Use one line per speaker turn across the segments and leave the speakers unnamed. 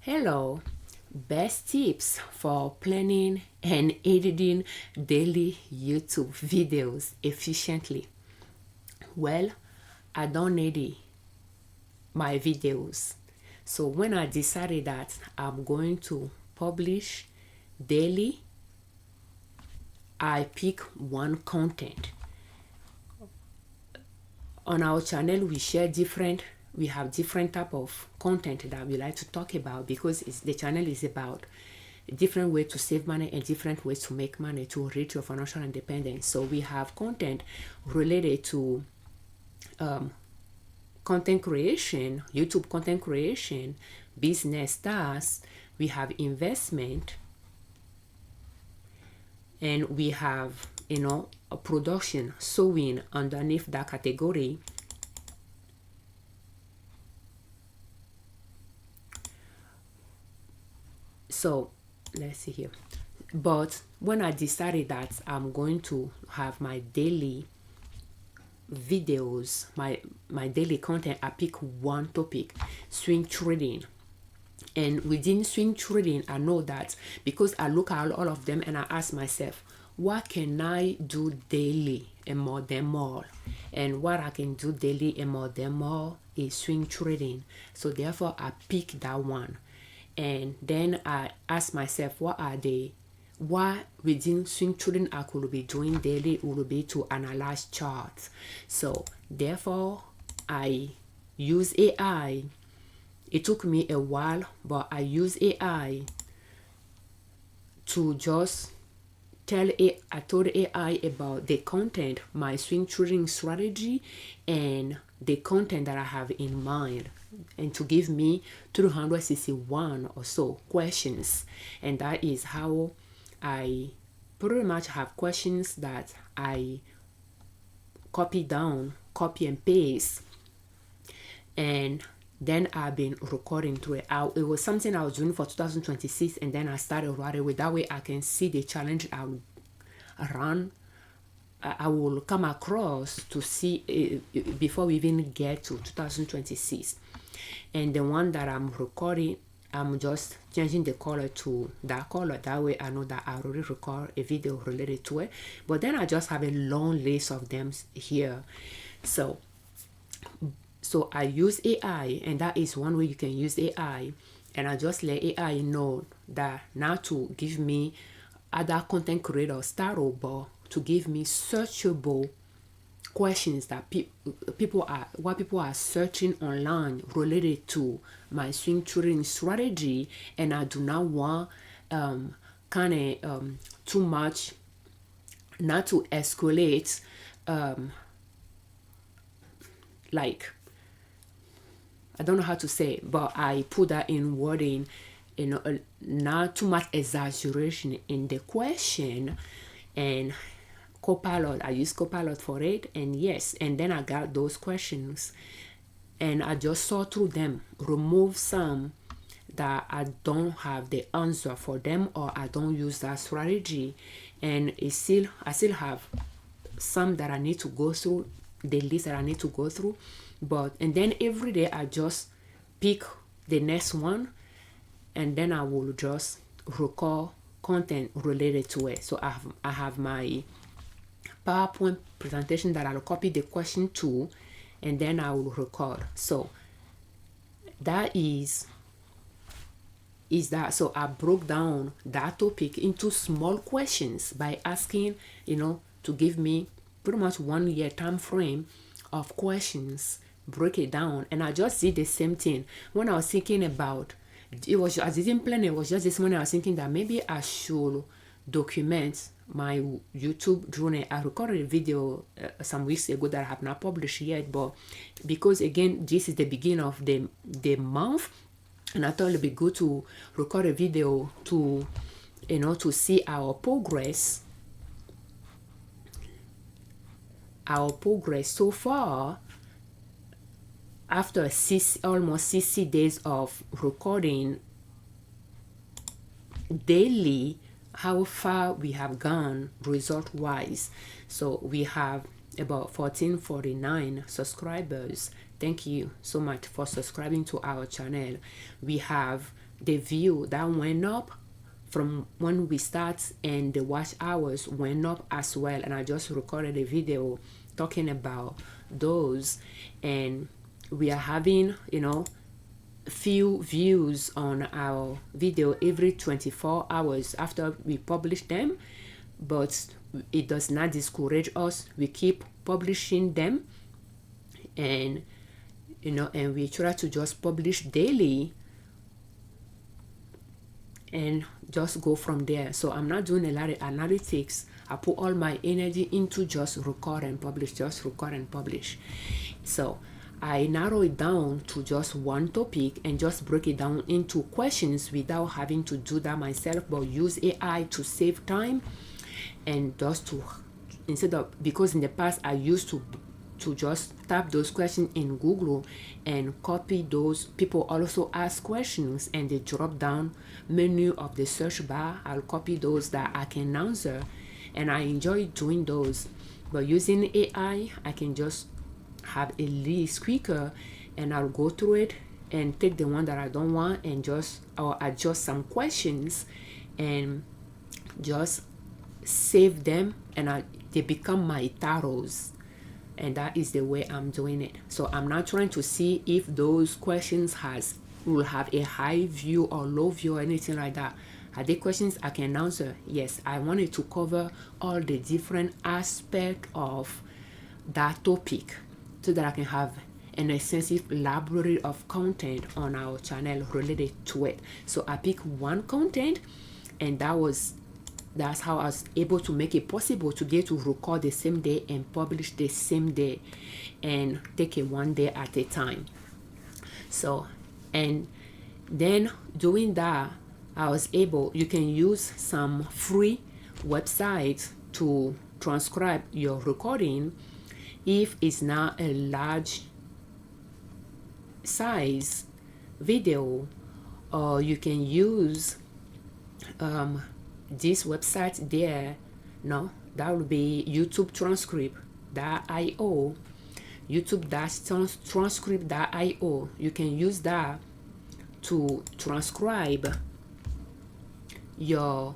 Hello, best tips for planning and editing daily YouTube videos efficiently. Well, I don't need my videos. So when I decided that I'm going to publish daily, I pick one content. On our channel, we have different type of content that we like to talk about because the channel is about different way to save money and different ways to make money to reach your financial independence. So we have content related to content creation, YouTube content creation, business tasks. We have investment, and we have a production sewing underneath that category. So let's see here. But when I decided that I'm going to have my daily videos, my daily content, I pick one topic: swing trading. And within swing trading, I know that because I look at all of them and I ask myself, what can I do daily and more than more? And what I can do daily and more than more is swing trading. So therefore I pick that one. And then I ask myself, what within swing trading I could be doing daily would be to analyze charts. So therefore I use AI. It took me a while, but I use AI to just I told AI about the content, my swing trading strategy, and the content that I have in mind, and to give me 361 or so questions. And that is how I pretty much have questions that I copy and paste, and then I've been recording through it. It was something I was doing for 2026, and then I started right away. That way I can see the challenge I will come across to see before we even get to 2026. And the one that I'm recording, I'm just changing the color to that color. That way I know that I already record a video related to it. But then I just have a long list of them here. So I use AI, and that is one way you can use AI. And I just let AI know that not to give me other content creators start over, to give me searchable questions that people are searching online related to my swing trading strategy. And I do not want too much, not to escalate like, I don't know how to say it, but I put that in wording, not too much exaggeration in the question. And Copilot, I use Copilot for it, and yes, and then I got those questions and I just saw through them, remove some that I don't have the answer for them, or I don't use that strategy, and I still have some that I need to go through, the list that I need to go through. And then every day I just pick the next one, and then I will just record content related to it. So I have my PowerPoint presentation that I'll copy the question to, and then I will record. So that is that. So I broke down that topic into small questions by asking, to give me pretty much 1 year time frame of questions, break it down. And I just did the same thing when I was thinking about it. I didn't plan it. It was just this morning I was thinking that maybe I should document my YouTube journey. I recorded a video some weeks ago that I have not published yet, but because again this is the beginning of the month, and I thought it'd be good to record a video to to see our progress so far after almost 60 days of recording daily, how far we have gone result wise. So we have about 1449 subscribers, Thank you so much for subscribing to our channel. We have the view that went up from when we start, and the watch hours went up as well. And I just recorded a video talking about those, and we are having, you know, few views on our video every 24 hours after we publish them, but it does not discourage us. We keep publishing them, and you know, and we try to just publish daily and just go from there. So I'm not doing a lot of analytics. I put all my energy into just record and publish, just record and publish. So I narrow it down to just one topic and just break it down into questions without having to do that myself, but use AI to save time. And just to, instead of, because in the past I used to just type those questions in Google and copy those. People also ask questions, and the drop down menu of the search bar, I'll copy those that I can answer, and I enjoy doing those. But using AI, I can just have a list quicker, and I'll go through it and take the one that I don't want and just, or adjust some questions and just save them, and they become my tarots. And that is the way I'm doing it. So I'm not trying to see if those questions will have a high view or low view or anything like that. Are they questions I can answer? Yes. I wanted to cover all the different aspects of that topic so that I can have an extensive library of content on our channel related to it. So I picked one content, and that's how I was able to make it possible to get to record the same day and publish the same day, and take it one day at a time. So, and then doing that, I was able, you can use some free websites to transcribe your recording if it's not a large size video, or you can use this website there. No, that would be YouTube transcript.io, YouTube-transcript.io. You can use that to transcribe your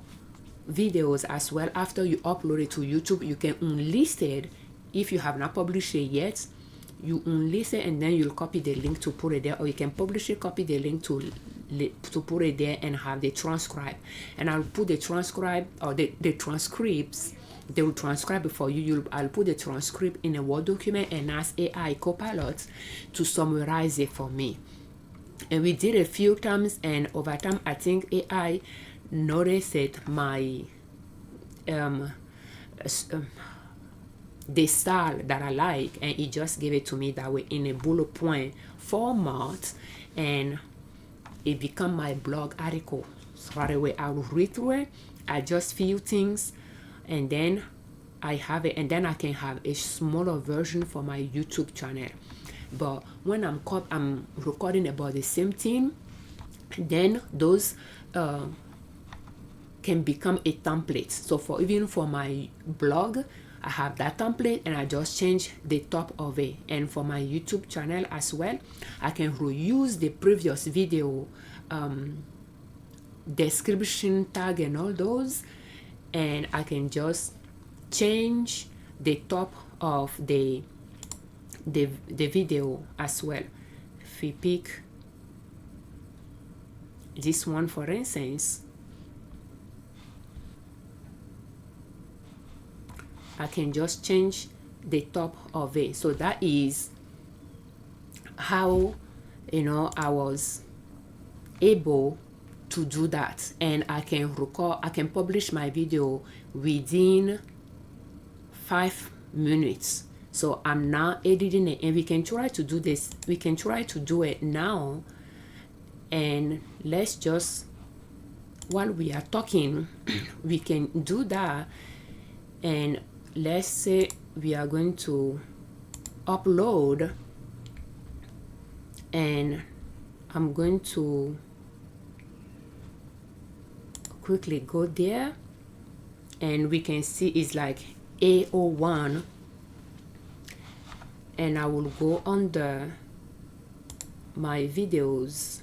videos as well. After you upload it to YouTube, you can unlist it. If you have not published it yet, you unlist it, and then you'll copy the link to put it there, or you can publish it, copy the link to put it there, and have the transcribe. And I'll put the transcribe, or the transcripts, they will transcribe it for you. I'll put the transcript in a Word document and ask AI Copilot to summarize it for me. And we did a few times, and over time, I think AI noticed it, my the style that I like, and it just gave it to me that way in a bullet point format, and it become my blog article. So right away, I'll read through it, adjust few things, and then I have it, and then I can have a smaller version for my YouTube channel. But when I'm recording about the same thing, then those can become a template. So even for my blog, I have that template, and I just change the top of it. And for my YouTube channel as well, I can reuse the previous video description tag and all those, and I can just change the top of the video as well. If we pick this one, for instance, I can just change the top of it. So that is how, you know, I was able to do that. And I can publish my video within 5 minutes. So I'm not editing it, and we can try to do this. We can try to do it now. And let's just, while we are talking, we can do that. And let's say we are going to upload, and I'm going to quickly go there, and we can see it's like A01, and I will go on the my videos.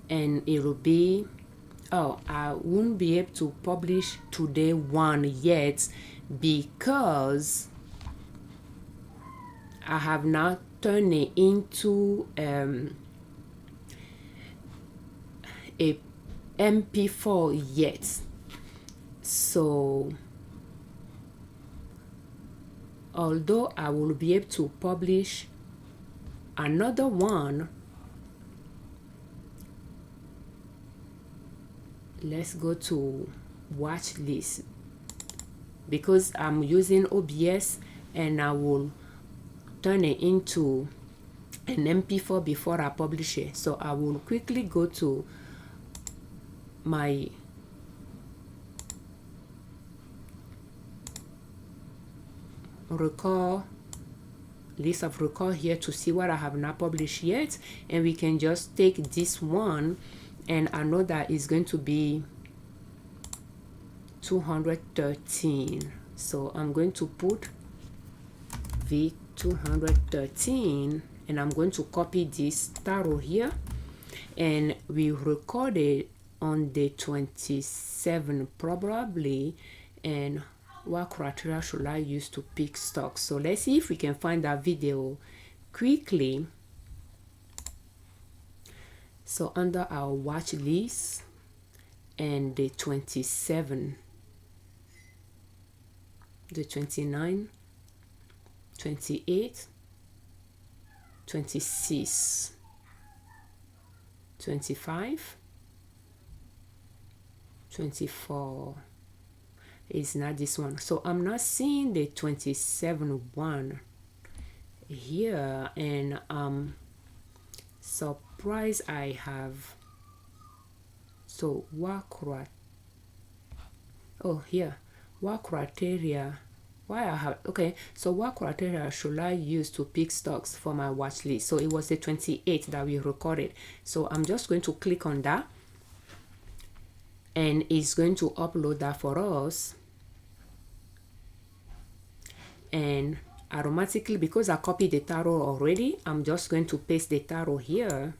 And it will be, oh, I won't be able to publish today one yet because I have not turned it into a MP4 yet. So although I will be able to publish another one, let's go to watch list because I'm using OBS, and I will turn it into an MP4 before I publish it. So I will quickly go to my record list of record here to see what I have not published yet, and we can just take this one, and I know that is going to be 213. So I'm going to put V213, and I'm going to copy this title here, and we recorded on the 27th probably. And what criteria should I use to pick stocks? So let's see if we can find that video quickly. So under our watch list and the 27, the 29, 28, 26, 25, 24 is not this one. So I'm not seeing the 27 one here, and surprised I have. So what here, what criteria, why I have, okay, so what criteria should I use to pick stocks for my watch list? So it was the 28 that we recorded. So I'm just going to click on that, and it's going to upload that for us. And automatically, because I copied the title already, I'm just going to paste the title here.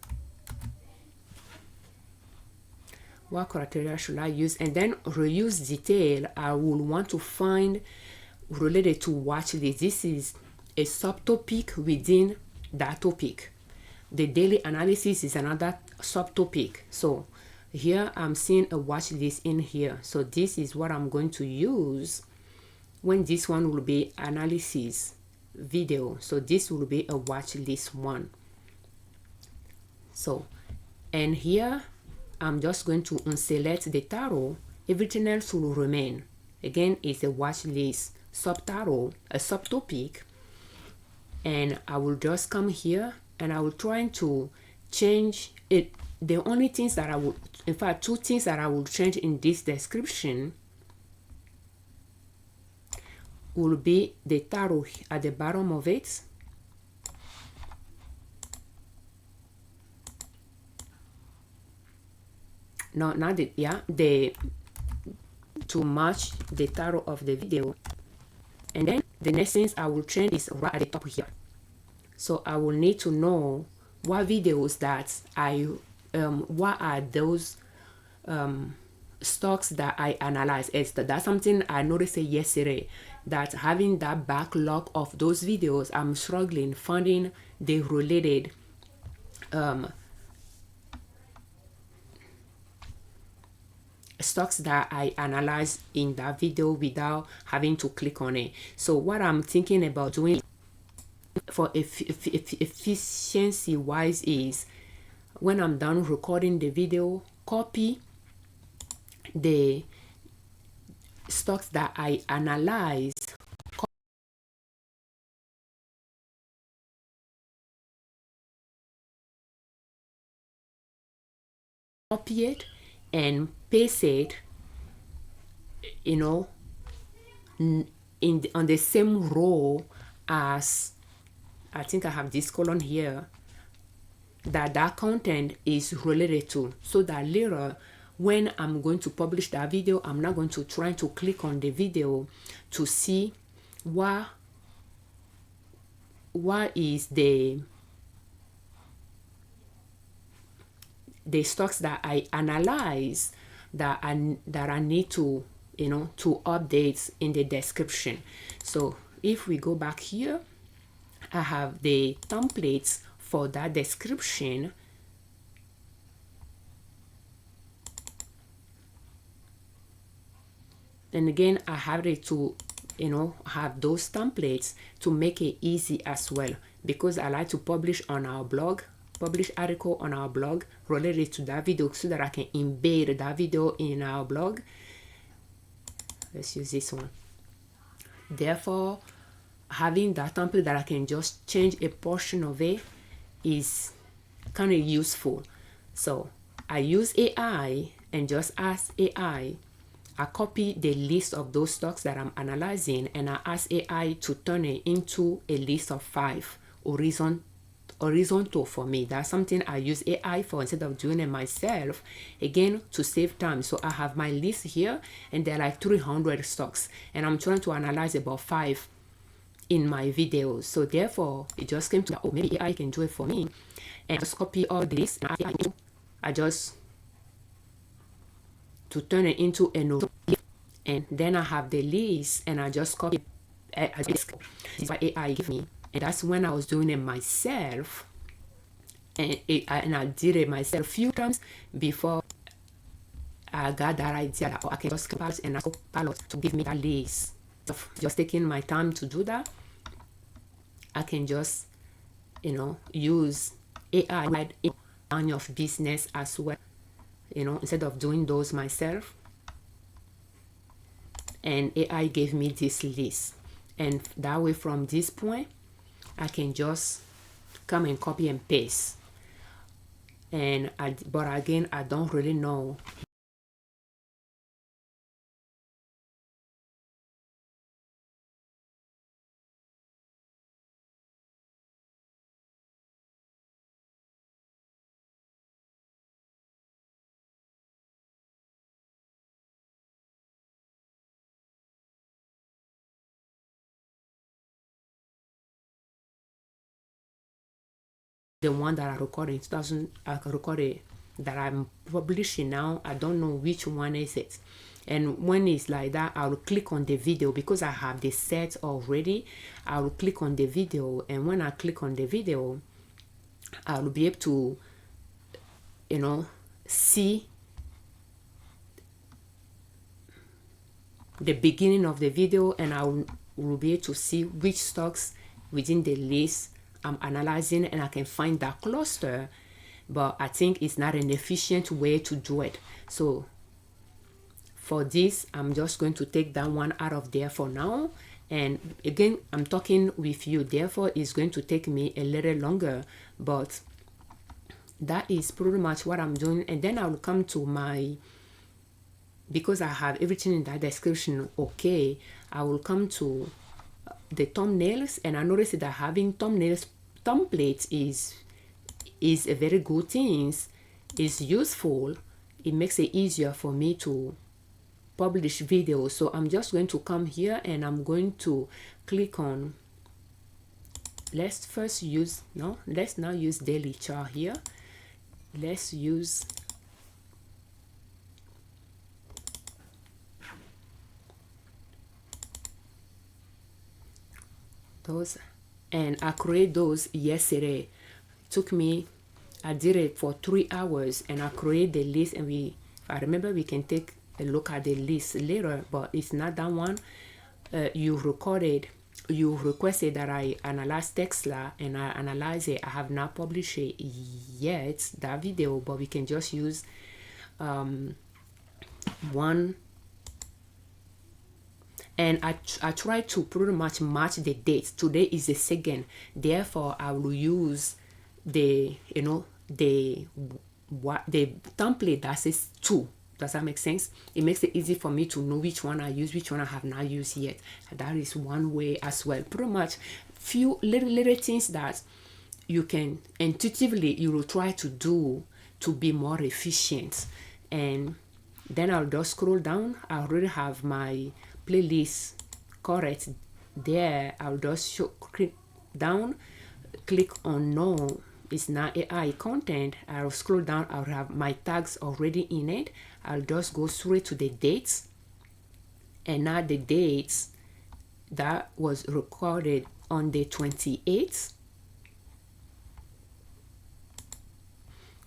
What criteria should I use? And then reuse detail, I will want to find related to watch list. This is a subtopic within that topic. The daily analysis is another subtopic. So here I'm seeing a watch list in here. So this is what I'm going to use when this one will be analysis video. So this will be a watch list one. So, and here I'm just going to unselect the title. Everything else will remain. Again, it's a watch list subtitle, a subtopic, and I will just come here and I will try to change it. The only things that I will, in fact, two things that I will change in this description will be the title at the bottom of it, no, not the, yeah, the, to match the title of the video. And then the next things I will change is right at the top here. So I will need to know what videos that I what are those stocks that I analyze. That's something I noticed yesterday, that having that backlog of those videos, I'm struggling finding the related stocks that I analyzed in that video without having to click on it. So what I'm thinking about doing for efficiency wise is, when I'm done recording the video, copy the stocks that I analyze, copy it and paste it, you know, on the same row as, I think I have this column here, that content is related to, so that later when I'm going to publish that video, I'm not going to try to click on the video to see what is the stocks that I analyze that I need to, you know, to update in the description. So if we go back here, I have the templates for that description. And again, I have it to, you know, have those templates to make it easy as well, because I like to publish on our blog, publish article on our blog related to that video so that I can embed that video in our blog. Let's use this one. Therefore, having that template that I can just change a portion of it is kind of useful. So I use AI and just ask AI. I copy the list of those stocks that I'm analyzing, and I ask AI to turn it into a list of 5 horizontal for me. That's something I use AI for instead of doing it myself, again, to save time. So I have my list here, and there are like 300 stocks, and I'm trying to analyze about 5 in my videos. So therefore, it just came to, oh, maybe AI can do it for me, and just copy all this. I just to turn it into a note, and then I have the list, and I just copy. This is what AI give me, and that's when I was doing it myself, and I did it myself a few times before I got that idea that, oh, I can just compile and ask Pilot to give me that list. So just taking my time to do that, I can just, you know, use AI in line of business as well, you know, instead of doing those myself. And AI gave me this list, and that way from this point I can just come and copy and paste. And but again, I don't really know the one that I recorded in 2000, I recorded that I'm publishing now. I don't know which one is it. And when it's like that, I will click on the video because I have the set already. I will click on the video, and when I click on the video, I will be able to, you know, see the beginning of the video, and I will be able to see which stocks within the list I'm analyzing, and I can find that cluster. But I think it's not an efficient way to do it. So for this, I'm just going to take that one out of there for now. And again, I'm talking with you, therefore it's going to take me a little longer, but that is pretty much what I'm doing. And then I will come to my, because I have everything in that description, okay, I will come to the thumbnails, and I noticed that having thumbnails templates is a very good thing. It's useful. It makes it easier for me to publish videos. So I'm just going to come here, and I'm going to click on, let's now use daily chart here. Let's use those, and I create those yesterday. It took me, I did it for 3 hours, and I create the list, and if I remember, we can take a look at the list later, but it's not that one. You requested that I analyze Tesla, and I analyze it. I have not published it yet, that video, but we can just use one. And I try to pretty much match the dates. Today is the 2nd, therefore I will use the, you know, the template that says 2. Does that make sense? It makes it easy for me to know which one I use, which one I have not used yet. That is one way as well. Pretty much few little things that you can intuitively, you will try to do to be more efficient. And Then I'll just scroll down. I already have my playlist correct there. I'll just click down, click on no, it's not AI content. I'll scroll down. I'll have my tags already in it. I'll just go straight to the dates, and now the dates that was recorded on the 28th.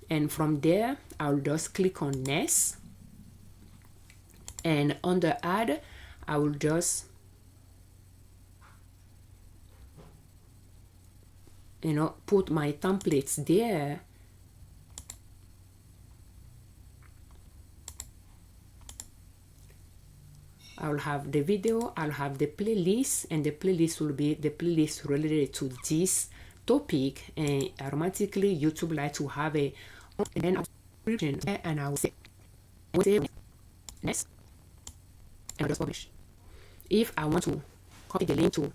And from there, I'll just click on next, and under add, I will just put my templates there. I'll have the video, I'll have the playlist, and the playlist will be the playlist related to this topic, and automatically YouTube like to have a description, and I will say next, and I'll just publish. If I want to copy the link to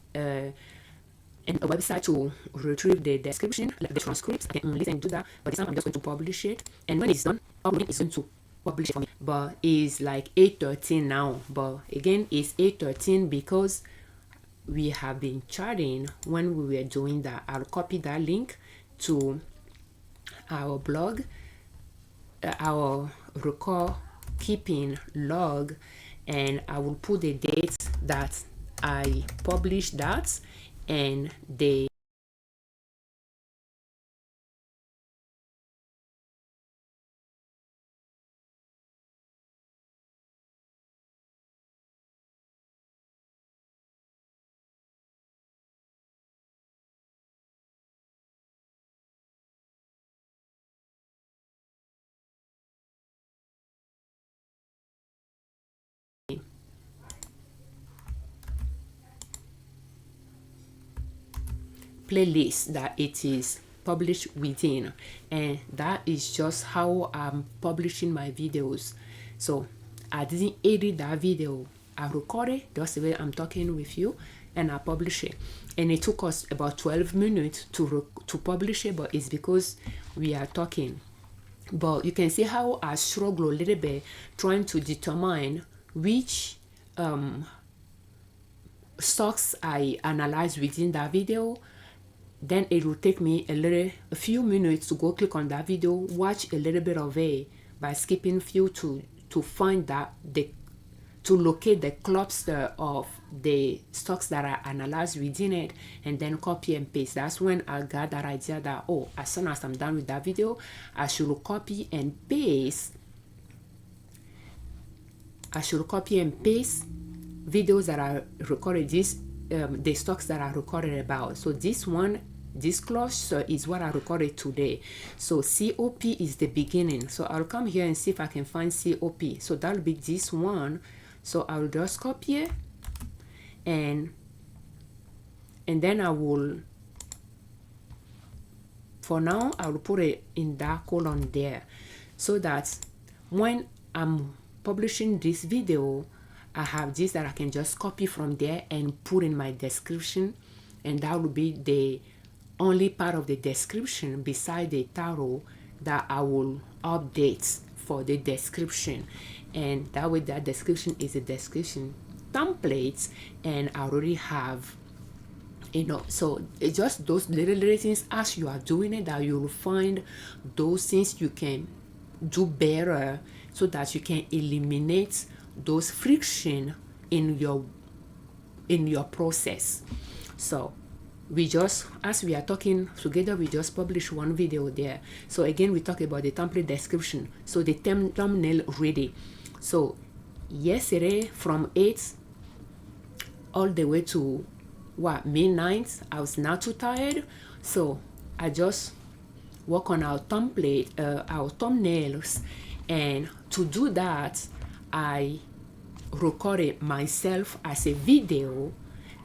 and a website to retrieve the description, like the transcripts, I can only do that. But this time I'm just going to publish it, and when it's done, uploading is going to publish it for me. But it's like 8:13 now. But again, it's 8:13 because we have been chatting when we were doing that. I'll copy that link to our blog, our record keeping log, and I will put the dates that I published that, and the playlist that it is published within, and that is just how I'm publishing my videos. So I didn't edit that video, I recorded just the way I'm talking with you, and I publish it, and it took us about 12 minutes to publish it, but it's because we are talking. But you can see how I struggle a little bit trying to determine which stocks I analyze within that video. Then it will take me a few minutes to go click on that video, watch a little bit of it by skipping few to find that to locate the cluster of the stocks that I analyzed within it, and then copy and paste. That's when I got that idea that, oh, as soon as I'm done with that video, I should copy and paste. I should copy and paste videos that I recorded, the stocks that I recorded about. So this cluster is what I recorded today. So COP is the beginning. So I'll come here and see if I can find COP. So that'll be this one. So I'll just copy it, and then I will, for now, I will put it in that column there, so that when I'm publishing this video, I have this that I can just copy from there and put in my description, and that will be the only part of the description beside the title that I will update for the description. And that way, that description is a description template, and I already have, so it's just those little things as you are doing it that you'll find those things you can do better, so that you can eliminate those friction in your process. So we just, as we are talking together, we just published one video there. So again, we talk about the template description. So the thumbnail ready. So yesterday from 8 all the way to midnight, I was not too tired, so I just work on our template, our thumbnails, and to do that, I recorded myself as a video.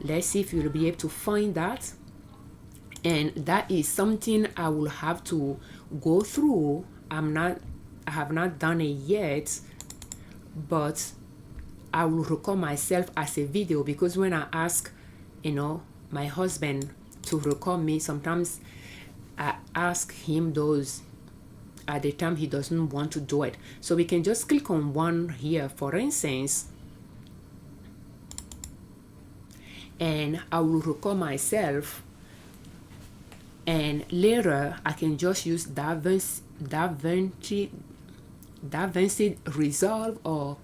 Let's see if you'll be able to find that. And that is something I will have to go through. I have not done it yet, but I will record myself as a video, because when I ask, my husband to record me, sometimes I ask him those at the time he doesn't want to do it. So we can just click on one here, for instance, and I will record myself, and later I can just use DaVinci Resolve or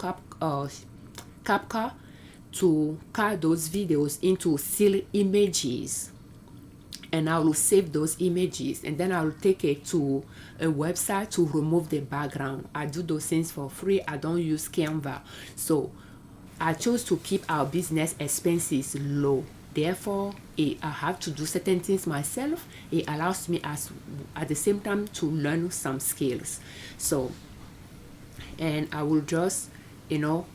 CapCut to cut those videos into still images, and I will save those images, and then I will take it to a website to remove the background. I do those things for free. I don't use Canva. So I chose to keep our business expenses low. Therefore, I have to do certain things myself. It allows me at the same time to learn some skills. So, and I will just,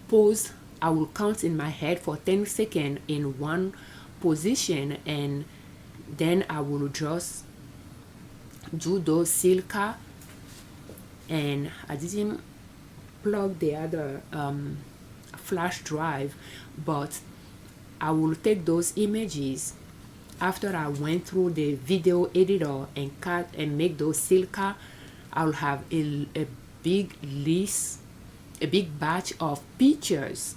pause. I will count in my head for 10 seconds in one position, and then I will just do those silka. And I didn't plug the other flash drive, but I will take those images after I went through the video editor and cut and make those silka. I'll have a big list, a big batch of pictures.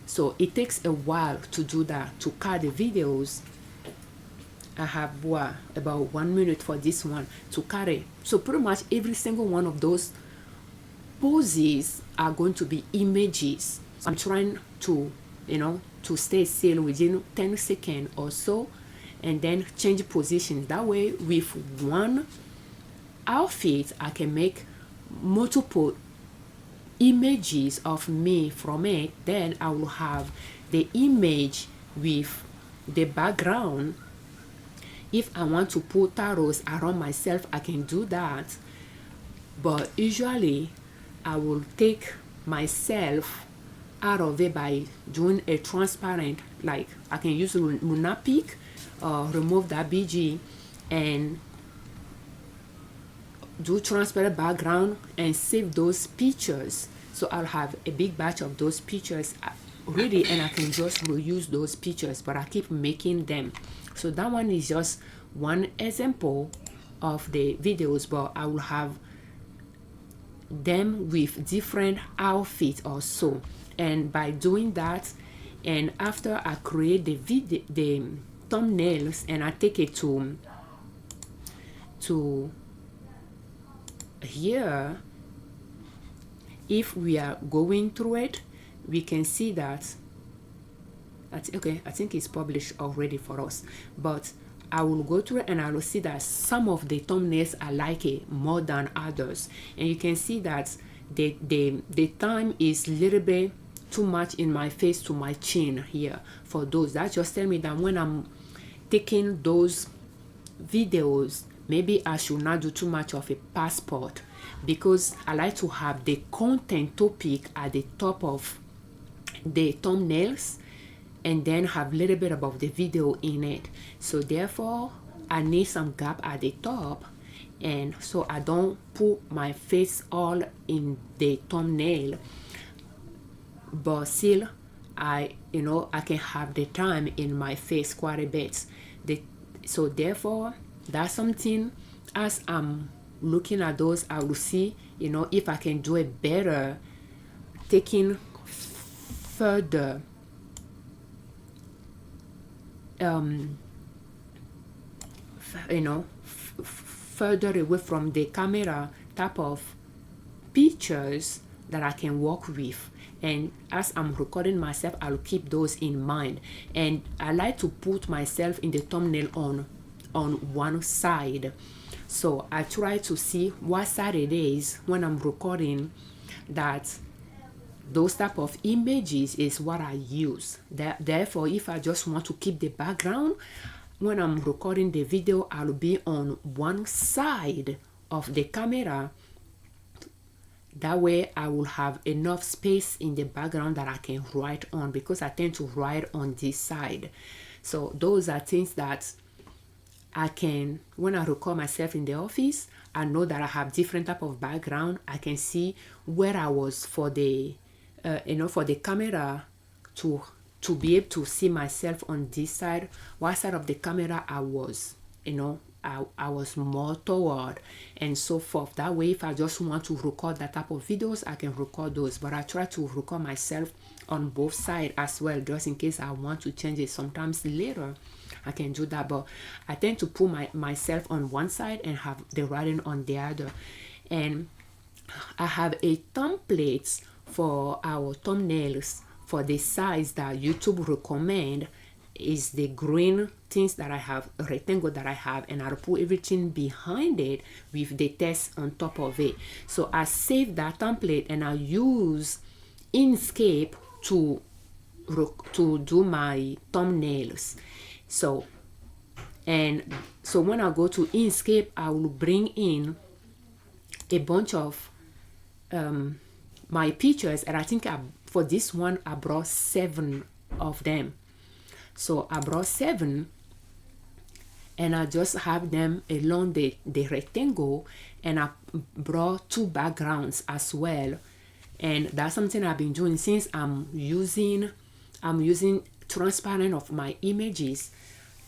So it takes a while to do that, to cut the videos. I have about 1 minute for this one to cut it. So pretty much every single one of those poses are going to be images. So I'm trying to, to stay still within 10 seconds or so, and then change position. That way, with one outfit, I can make multiple images of me from it. Then I will have the image with the background. If I want to put tarots around myself, I can do that. But usually, I will take myself out of it by doing a transparent, like I can use Lunapic, remove that BG and do transparent background and save those pictures. So I'll have a big batch of those pictures ready, and I can just reuse those pictures, but I keep making them. So that one is just one example of the videos, but I will have them with different outfits or so. And by doing that, and after I create the thumbnails, and I take it to here, if we are going through it, we can see that okay, I think it's published already for us, but I will go through it and I will see that some of the thumbnails I like it more than others, and you can see that the time is a little bit too much in my face to my chin here. For those that just tell me that when I'm taking those videos, maybe I should not do too much of a passport, because I like to have the content topic at the top of the thumbnails and then have a little bit about the video in it. So therefore I need some gap at the top, and so I don't put my face all in the thumbnail, but still I can have the time in my face quite a bit. So therefore that's something, as I'm looking at those, I will see if I can do it better, taking further further away from the camera type of pictures that I can work with. And as I'm recording myself, I'll keep those in mind. And I like to put myself in the thumbnail on one side, so I try to see what side it is when I'm recording, that those type of images is what I use. Therefore, if I just want to keep the background, when I'm recording the video, I'll be on one side of the camera. That way I will have enough space in the background that I can write on, because I tend to write on this side. So those are things that I can, when I record myself in the office, I know that I have different type of background. I can see where I was for the for the camera to be able to see myself on this side, what side of the camera I was I was more toward, and so forth. That way, if I just want to record that type of videos, I can record those. But I try to record myself on both sides as well, just in case I want to change it sometimes later. I can do that, but I tend to put myself on one side and have the writing on the other. And I have a template for our thumbnails for the size that YouTube recommend. Is the green things that I have, rectangle that I have, and I'll put everything behind it with the text on top of it. So I save that template and I use Inkscape to do my thumbnails. So when I go to Inkscape, I will bring in a bunch of my pictures, and I think for this one I brought 7 of them. So I brought 7, and I just have them along the rectangle, and I brought 2 backgrounds as well. And that's something I've been doing since I'm using transparent of my images.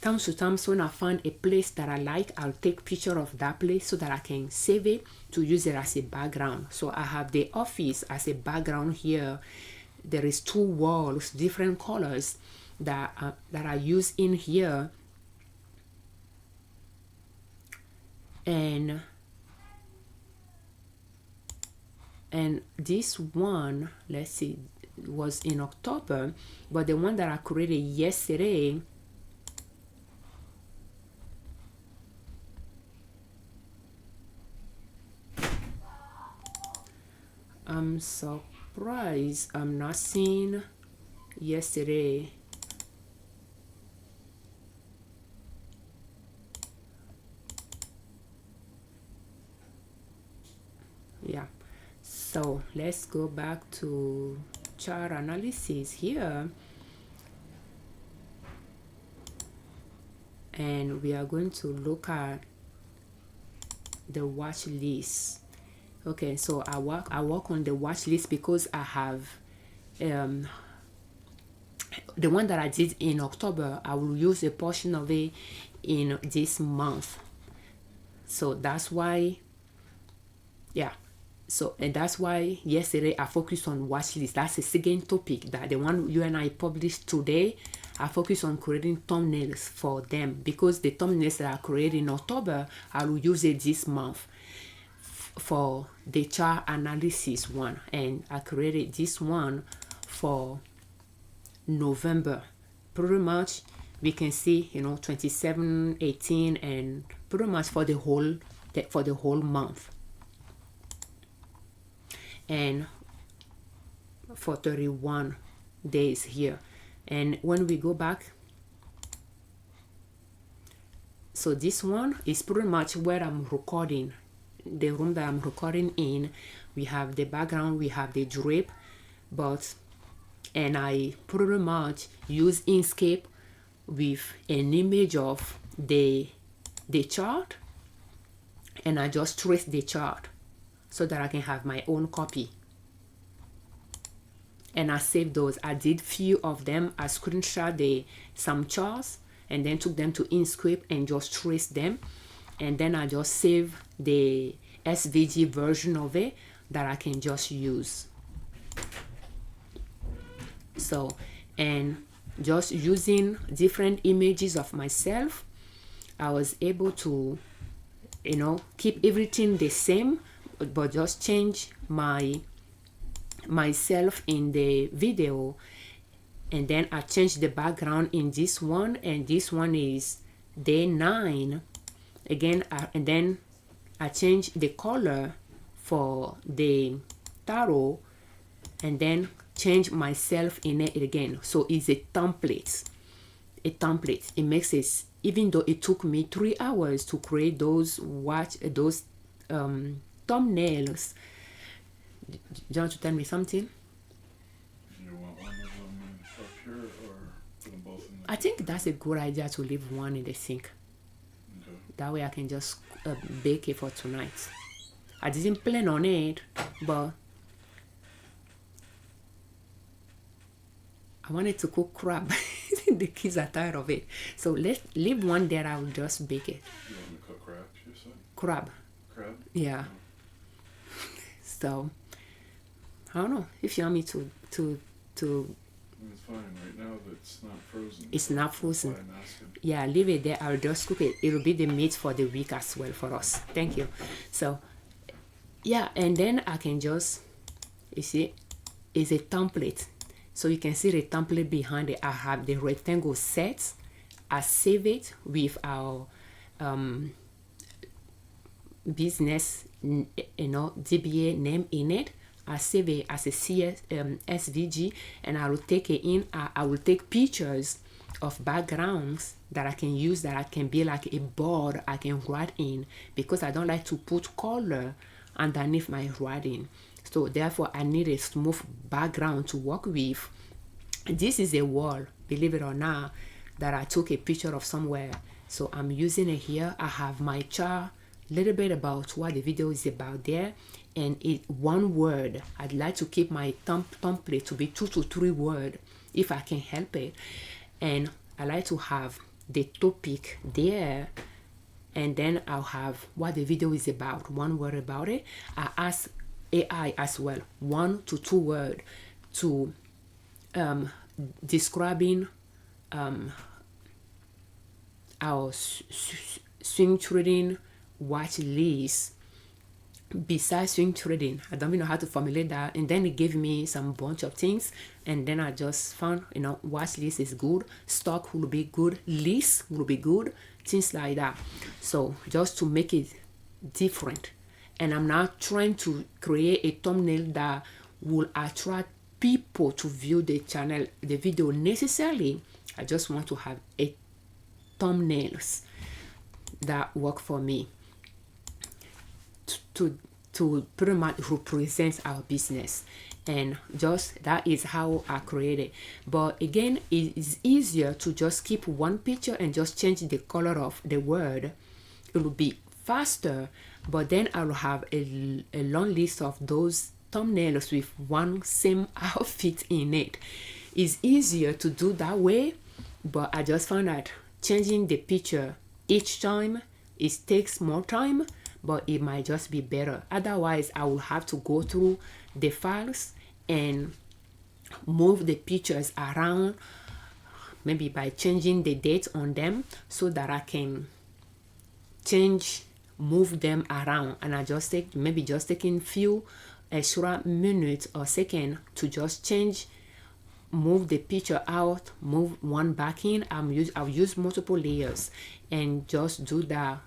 Times to times when I find a place that I like, I'll take picture of that place so that I can save it to use it as a background. So I have the office as a background here. There is 2 walls, different colors that I use in here. And this one, let's see, was in October, but the one that I created yesterday, I'm surprised I'm not seeing yesterday. Yeah, so let's go back to chart analysis here, and we are going to look at the watch list. Okay, so I work on the watch list because I have the one that I did in October. I will use a portion of it in this month, so that's why, yeah. So, and that's why yesterday I focused on watch list. That's the second topic, that the one you and I published today. I focus on creating thumbnails for them because the thumbnails that I created in October, I will use it this month for the chart analysis one, and I created this one for November. Pretty much we can see, 27, 18, and pretty much for the whole month. And for 31 days here. And when we go back, so this one is pretty much where I'm recording, the room that I'm recording in. We have the background, we have the drape, and I pretty much use Inkscape with an image of the chart, and I just trace the chart so that I can have my own copy. And I saved those. I did few of them. I screenshot some charts and then took them to Inkscape and just traced them. And then I just save the SVG version of it that I can just use. So, and just using different images of myself, I was able to, keep everything the same, but just change myself in the video. And then I changed the background in this one, and this one is day 9 again. And then I changed the color for the tarot, and then change myself in it again. So it's a template. It makes it, even though it took me 3 hours to create those thumbnails. Do you want to tell me something?
Do you want one of them up here or put them both in the
I think that's a good idea to leave one in the sink.
Okay.
That way I can just bake it for tonight. I didn't plan on it, but I wanted to cook crab. The kids are tired of it. So let's leave one there. I will just bake it.
You want to
crab.
Crab?
Yeah. So I don't know if you want me to
It's fine right now that it's not frozen.
it's not frozen.
That's why I'm asking.
Yeah, leave it there. I'll just cook it. It'll be the meat for the week as well for us. Thank you. So yeah, and then I can just, you see, it's a template. So you can see the template behind it. I have the rectangle set. I save it with our business, DBA name in it. I save it as a SVG, and I will take it in. I will take pictures of backgrounds that I can use, that I can be like a board I can write in, because I don't like to put color underneath my writing. So therefore I need a smooth background to work with. This is a wall, believe it or not, that I took a picture of somewhere. So I'm using it here. I have my chart, little bit about what the video is about there, and it one word. I'd like to keep my template to be 2 to 3 words if I can help it. And I like to have the topic there, and then I'll have what the video is about, 1 word about it. I ask AI as well, 1 to 2 words to describing our swing trading watch list. Besides swing trading, I don't even know how to formulate that, and then it gave me some bunch of things, and then I just found, watch list is good, stock will be good, list will be good, things like that. So just to make it different, and I'm not trying to create a thumbnail that will attract people to view the channel, the video necessarily. I just want to have a thumbnails that work for me to pretty much represent our business. And just that is how I create it. But again, it is easier to just keep one picture and just change the color of the word. It will be faster, but then I will have a long list of those thumbnails with one same outfit in it. It's easier to do that way, but I just found that changing the picture each time, it takes more time, but it might just be better. Otherwise, I will have to go through the files and move the pictures around, maybe by changing the date on them, so that I can move them around. And I just taking few extra minutes or second to just move the picture out, move one back in. I'll use multiple layers and just do that.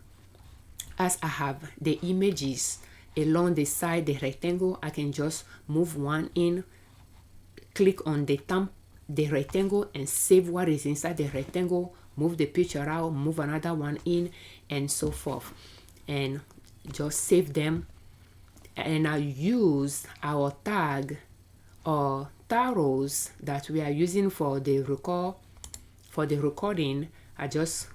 As I have the images along the side, the rectangle, I can just move one in, click on the rectangle, and save what is inside the rectangle, move the picture out, move another one in, and so forth, and just save them. And I use our tag or taros that we are using for the recording. I just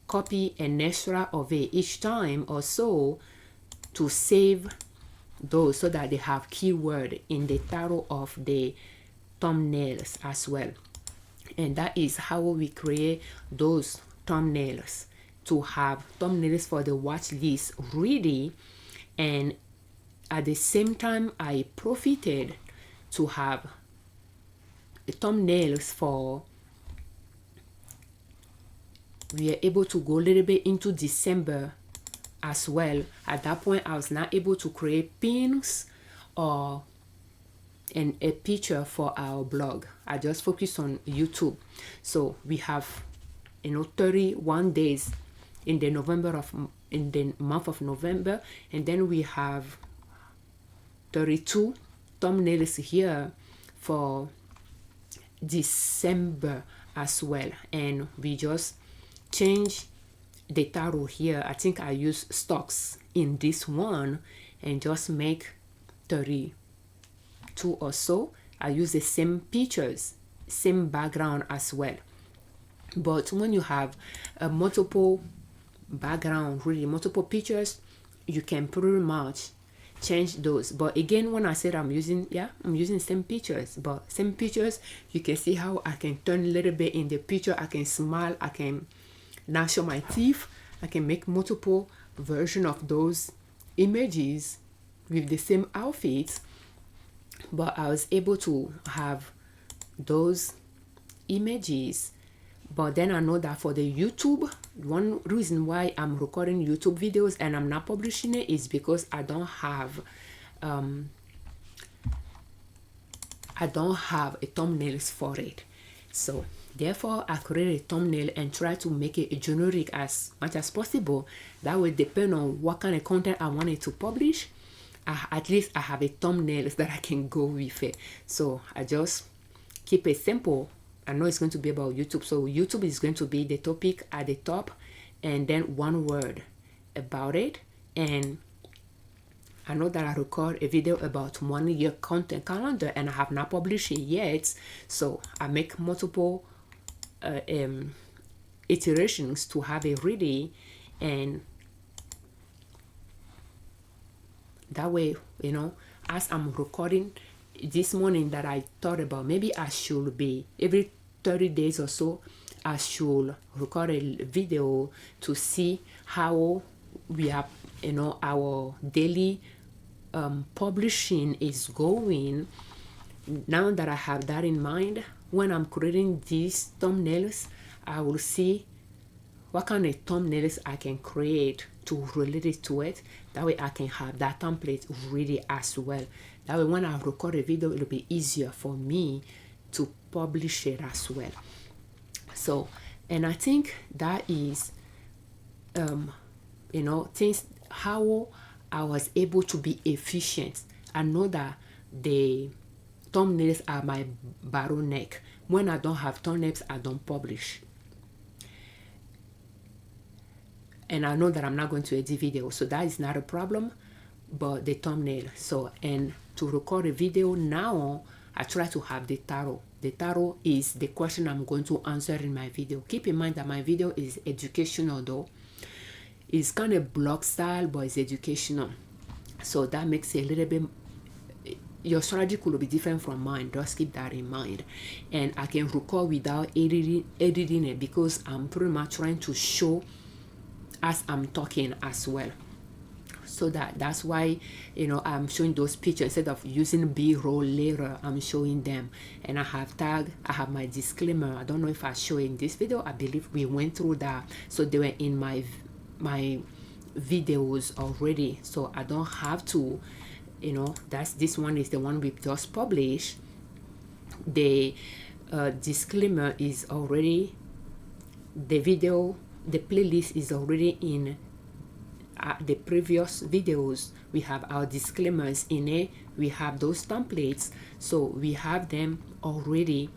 copy an extra of it each time or so to save those, so that they have keyword in the title of the thumbnails as well. And that is how we create those thumbnails, to have thumbnails for the watch list ready. And at the same time, I profited to have thumbnails for, we are able to go a little bit into December as well. At that point, I was not able to create pins or a picture for our blog. I just focused on YouTube. So we have 31 days in the month of November, and then we have 32 thumbnails here for December as well. And we just change the title here. I think I use stocks in this one, and just make 32 or so. I use the same pictures, same background as well. But when you have multiple background, really multiple pictures, you can pretty much change those. But again, when I said I'm using same pictures, but same pictures, you can see how I can turn a little bit in the picture. I can smile, I can not show my teeth, I can make multiple version of those images with the same outfits, but I was able to have those images. But then I know that for the YouTube, one reason why I'm recording YouTube videos and I'm not publishing it is because I don't have a thumbnails for it. So therefore I create a thumbnail and try to make it generic as much as possible. That way, depend on what kind of content I wanted to publish, at least I have a thumbnail that I can go with it. So I just keep it simple. I know it's going to be about YouTube, so YouTube is going to be the topic at the top, and then one word about it. And I know that I record a video about 1 year content calendar and I have not published it yet, so I make multiple iterations to have it ready. And that way, you know, as I'm recording this morning, that I thought about maybe I should be every 30 days or so I should record a video to see how we have, you know, our daily publishing is going. Now that I have that in mind, when I'm creating these thumbnails, I will see what kind of thumbnails I can create to relate it to it. That way I can have that template ready as well. That way when I record a video, it'll be easier for me to publish it as well. So, and I think that is, you know, things, how I was able to be efficient. I know that the thumbnails are my bottleneck. When I don't have thumbnails, I don't publish. And I know that I'm not going to edit video, so that is not a problem, but the thumbnail. So, and to record a video now, I try to have the title. The title is the question I'm going to answer in my video. Keep in mind that my video is educational though. It's kind of blog style, but it's educational. So that makes it a little bit, your strategy could be different from mine. Just keep that in mind. And I can record without editing it because I'm pretty much trying to show as I'm talking as well. So that's why, you know, I'm showing those pictures instead of using B-roll later. I'm showing them, and I have tag, I have my disclaimer. I don't know if I show in this video. I believe we went through that, so they were in my videos already, so I don't have to, you know, this one is the one we just published. The disclaimer is already, the video, the playlist is already in the previous videos. We have our disclaimers in it, we have those templates, so we have them already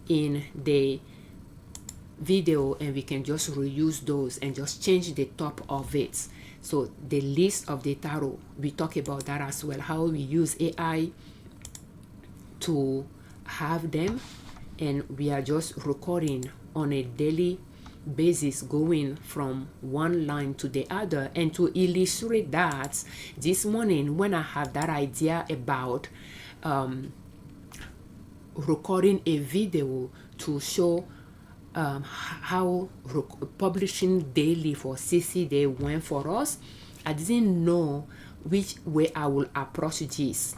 in the video, and we can just reuse those and just change the top of it. So the list of the title, we talk about that as well, how we use AI to have them, and we are just recording on a daily basis, going from one line to the other. And to illustrate that, this morning when I have that idea about recording a video to show how publishing daily for CC Day went for us, I didn't know which way I will approach this,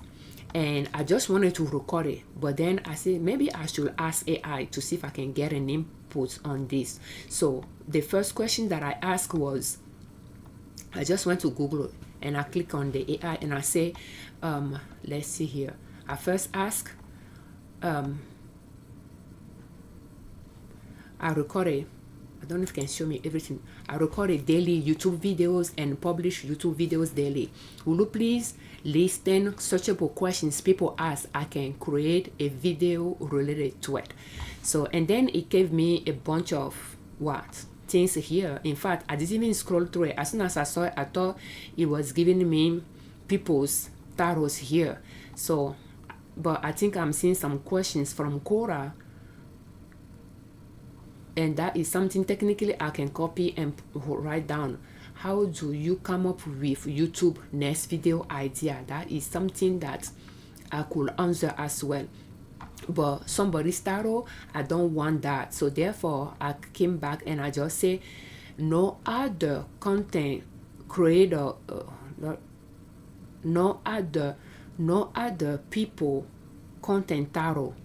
and I just wanted to record it. But then I said maybe I should ask AI to see if I can get an input on this. So the first question that I asked was, I just went to Google and I click on the AI and I say, let's see here. I first ask, I recorded, I don't know if you can show me everything. I recorded daily YouTube videos and publish YouTube videos daily. Will you please list 10 searchable questions people ask? I can create a video related to it. So, and then it gave me a bunch of things here. In fact, I didn't even scroll through it. As soon as I saw it, I thought it was giving me people's titles here. So, but I think I'm seeing some questions from Quora, and that is something technically I can copy and write down. How do you come up with YouTube next video idea? That is something that I could answer as well. But somebody's title, I don't want that. So therefore I came back and I just say no other content create no other people content title,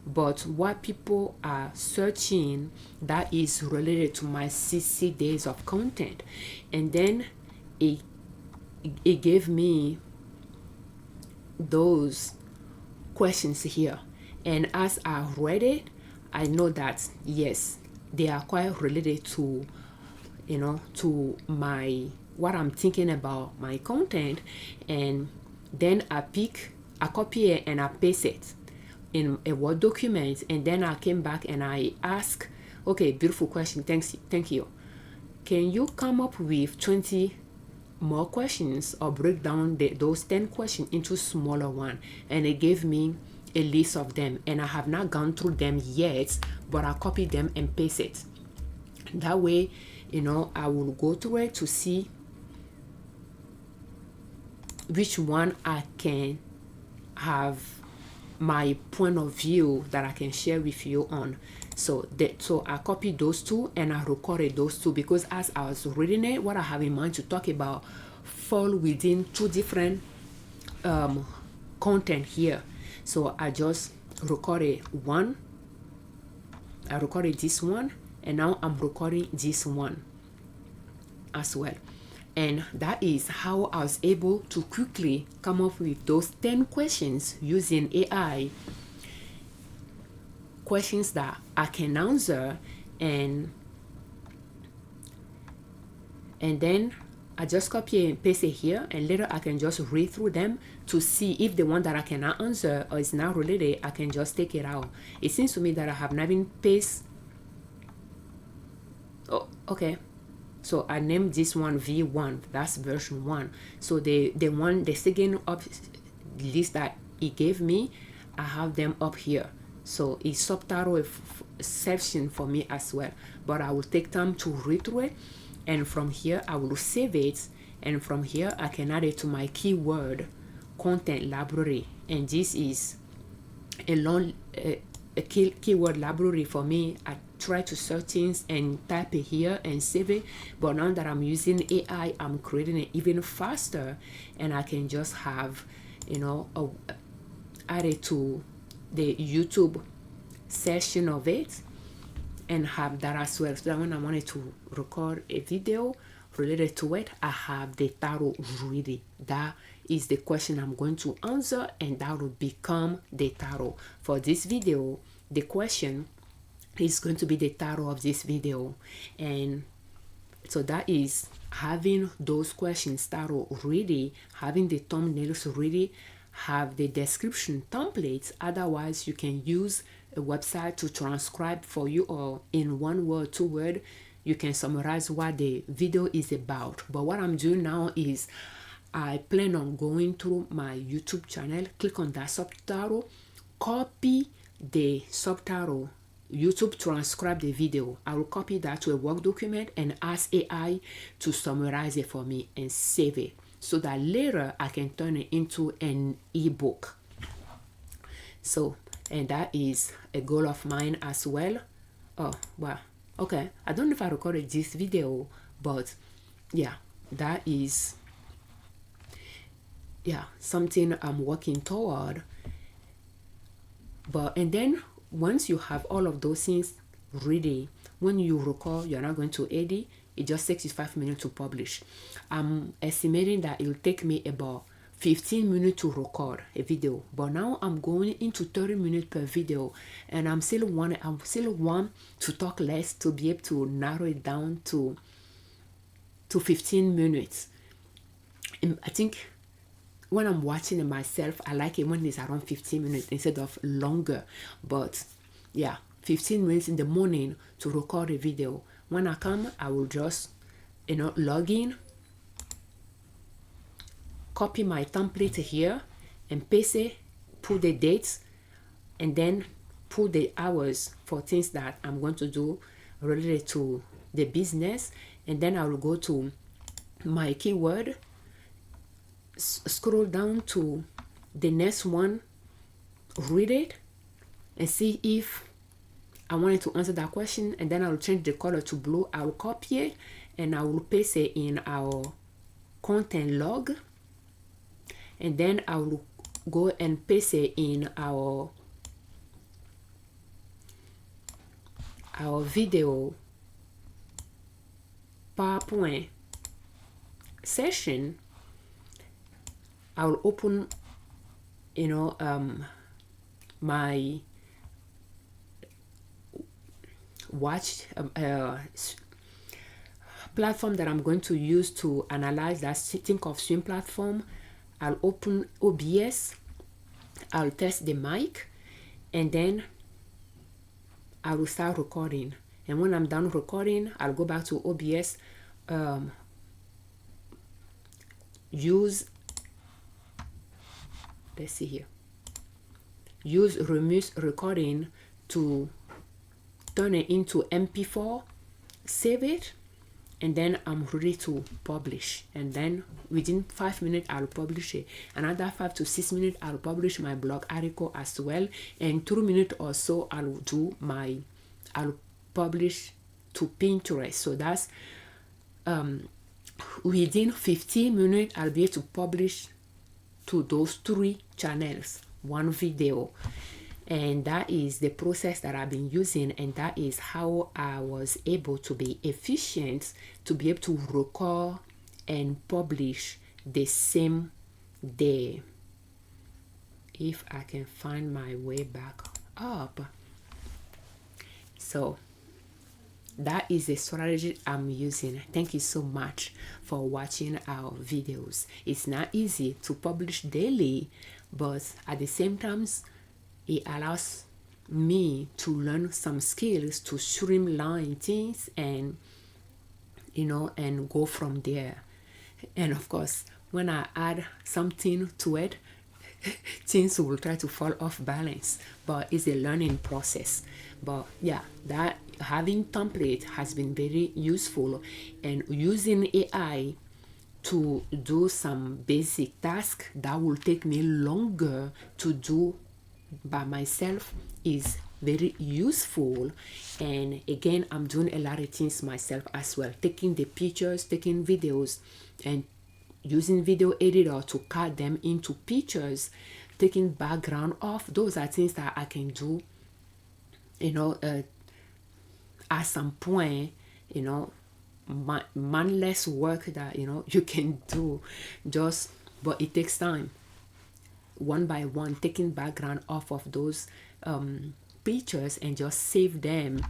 but what people are searching that is related to my 60 days of content. And then it gave me those questions here, and as I read it, I know that yes, they are quite related to, to my what I'm thinking about my content. And then I copy it and I paste it in a Word document, and then I came back and I ask, okay, beautiful question, thank you, can you come up with 20 more questions, or break down those 10 questions into smaller one? And it gave me a list of them, and I have not gone through them yet, but I copied them and paste it. That way, I will go through it to see which one I can have my point of view that I can share with you on. So I copied those two and I recorded those two, because as I was reading it, what I have in mind to talk about fall within two different content here. So I just recorded one. I recorded this one, and now I'm recording this one as well. And that is how I was able to quickly come up with those 10 questions using AI, questions that I can answer. And then I just copy and paste it here, and later I can just read through them to see if the one that I cannot answer or is not related, I can just take it out. It seems to me that I have not been paste. Oh, okay. So I named this one V1, that's version 1. So the second up list that it gave me, I have them up here. So it's subtitle section for me as well. But I will take time to read through it, and from here I will save it, and from here I can add it to my keyword content library. And this is a long keyword library for me. I try to search things and type it here and save it, but now that I'm using AI, I'm creating it even faster, and I can just have add it to the YouTube session of it and have that as well, so that when I wanted to record a video related to it, I have the title ready. That is the question I'm going to answer, and that will become the title for this video. The question is going to be the title of this video. And so that is having those questions title ready, having the thumbnails ready, have the description templates. Otherwise, you can use a website to transcribe for you, or in 1 word, 2 word, you can summarize what the video is about. But what I'm doing now is I plan on going through my YouTube channel, click on that subtitle, copy the subtitle, YouTube transcribe the video. I will copy that to a Word document and ask AI to summarize it for me and save it, so that later I can turn it into an ebook. So, and that is a goal of mine as well. Oh, wow. Okay. I don't know if I recorded this video, but yeah, that is something I'm working toward. And then once you have all of those things ready, when you record, you're not going to edit. It just takes you 5 minutes to publish. I'm estimating that it will take me about 15 minutes to record a video, but now I'm going into 30 minutes per video, and I'm still want to talk less to be able to narrow it down to 15 minutes. And I think when I'm watching it myself, I like it when it's around 15 minutes instead of longer. But yeah, 15 minutes in the morning to record a video. When I come, I will just log in, copy my template here and paste it, put the dates, and then put the hours for things that I'm going to do related to the business. And then I will go to my keyword, scroll down to the next one, read it, and see if I wanted to answer that question. And then I will change the color to blue. I will copy it and I will paste it in our content log, and then I will go and paste it in our video PowerPoint session. I will open, my platform that I'm going to use to analyze that Think of Swim platform. I'll open OBS, I'll test the mic, and then I will start recording. And when I'm done recording, I'll go back to OBS, use Remus recording to turn it into MP4, save it, and then I'm ready to publish. And then within 5 minutes I'll publish it. Another 5 to 6 minutes I'll publish my blog article as well. And 2 minutes or so I'll publish to Pinterest. So that's within 15 minutes I'll be able to publish to those 3 channels, 1 video. And that is the process that I've been using, and that is how I was able to be efficient, to be able to record and publish the same day. If I can find my way back up. So that is the strategy I'm using. Thank you so much for watching our videos. It's not easy to publish daily, but at the same time, it allows me to learn some skills to streamline things and and go from there. And of course, when I add something to it, things will try to fall off balance, but it's a learning process. But yeah, that having template has been very useful, and using AI to do some basic tasks that will take me longer to do by myself is very useful. And again, I'm doing a lot of things myself as well, taking the pictures, taking videos, and using video editor to cut them into pictures, taking background off. Those are things that I can do at some point, mindless work that you can do, but it takes time. One by one, taking background off of those pictures and just save them,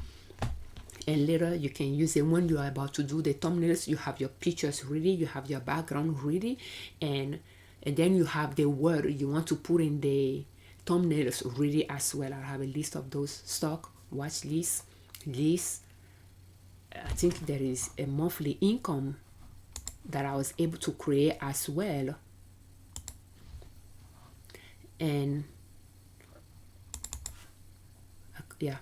and later you can use it when you are about to do the thumbnails. You have your pictures ready, you have your background ready, and then you have the word you want to put in the thumbnails ready as well. I have a list of those stock, watch list. I think there is a monthly income that I was able to create as well. And yeah,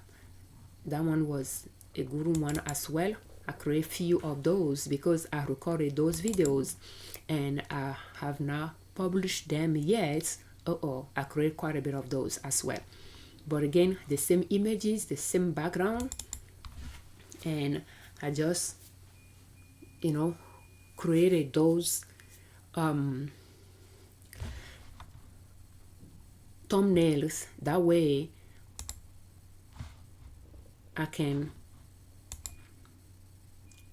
that one was a good one as well. I create few of those because I recorded those videos and I have not published them yet. I create quite a bit of those as well. But again, the same images, the same background, and I just created those thumbnails. That way I can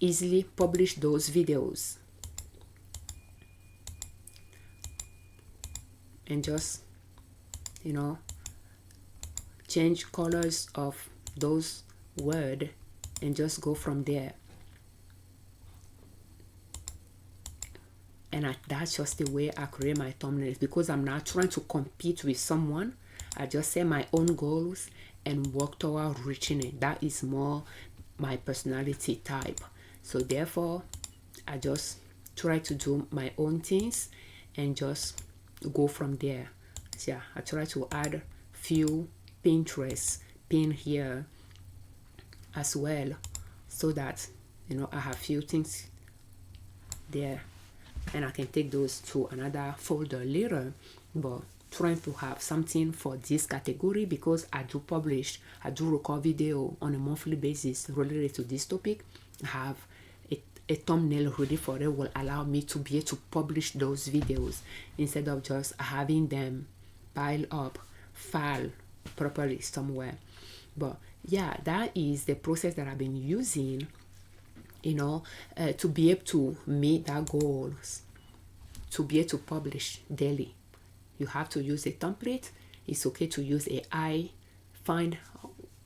easily publish those videos and just change colors of those words and just go from there. And that's just the way I create my thumbnails, because I'm not trying to compete with someone. I just set my own goals and work toward reaching it. That is more my personality type. So therefore, I just try to do my own things and just go from there. So yeah, I try to add few Pinterest pin here as well, so that I have few things there, and I can take those to another folder later. But trying to have something for this category, because I do record video on a monthly basis related to this topic. I have a thumbnail ready for it will allow me to be able to publish those videos instead of just having them pile up, file properly somewhere. But yeah, that is the process that I've been using, to be able to meet that goals, to be able to publish daily. You have to use a template. It's okay to use AI. Find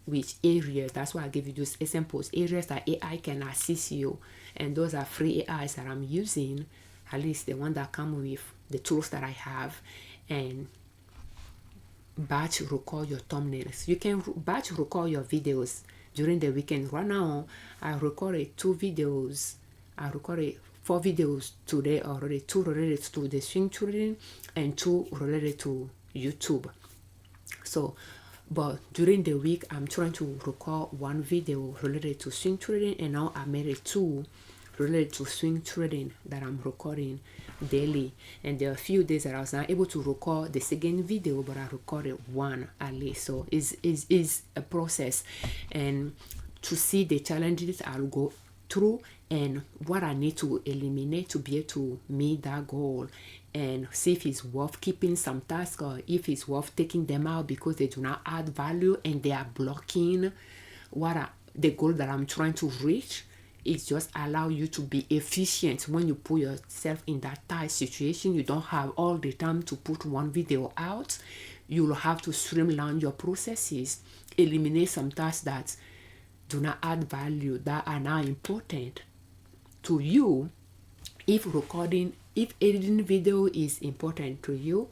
which areas. That's why I give you those examples, areas that AI can assist you. And those are free AIs that I'm using, at least the one that come with the tools that I have. And batch record your thumbnails. You can batch record your videos during the weekend. Right now, I recorded 4 videos today already, 2 related to the swing trading and 2 related to YouTube. So, but during the week, I'm trying to record 1 video related to swing trading, and now I made it 2 related to swing trading that I'm recording daily. And there are a few days that I was not able to record the second video, but I recorded 1 at least. So it's a process, and to see the challenges I'll go through and what I need to eliminate to be able to meet that goal, and see if it's worth keeping some tasks or if it's worth taking them out because they do not add value and they are blocking the goal that I'm trying to reach. It just allow you to be efficient when you put yourself in that tight situation. You don't have all the time to put 1 video out. You'll have to streamline your processes, eliminate some tasks that do not add value, that are not important to you. If editing video is important to you,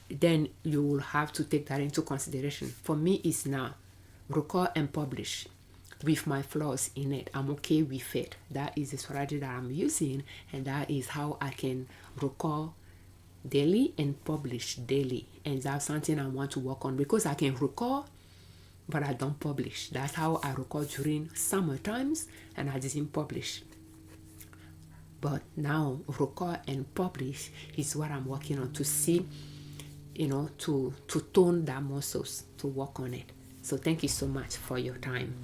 then you will have to take that into consideration. For me, it's not. Record and publish with my flaws in it. I'm okay with it. That is the strategy that I'm using, and that is how I can record daily and publish daily. And that's something I want to work on, because I can record but I don't publish. That's how I record during summer times, and I didn't publish. But now record and publish is what I'm working on, to see, to tone that muscles, to work on it. So thank you so much for your time.